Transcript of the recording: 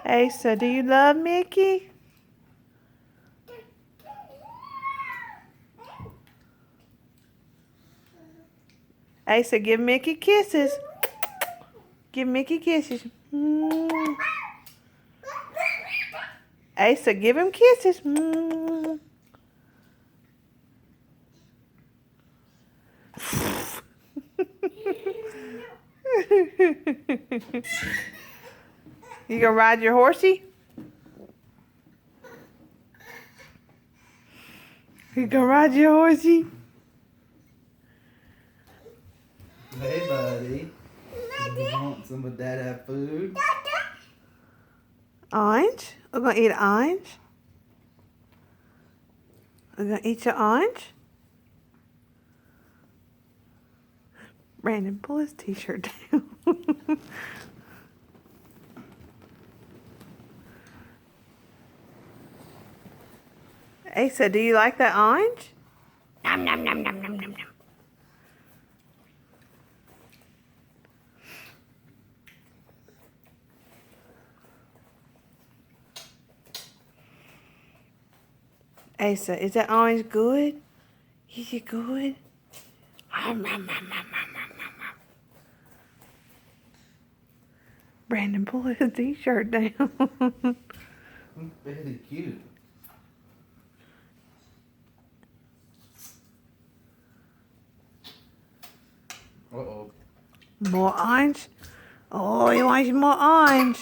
Asa, do you love Mickey? Asa, give Mickey kisses. Give Mickey kisses. Asa, give him kisses. You gonna ride your horsey? You gonna ride your horsey? Hey, buddy. You want some of that food? Orange? We're gonna eat orange? We're gonna eat your orange? Brandon, pull his t-shirt down. Asa, do you like that orange? Nom nom nom nom nom nom nom. Asa, is that orange good? Is it good? Brandon, pull his t-shirt down. Very cute. Uh-oh. More orange? Oh, he wants more orange.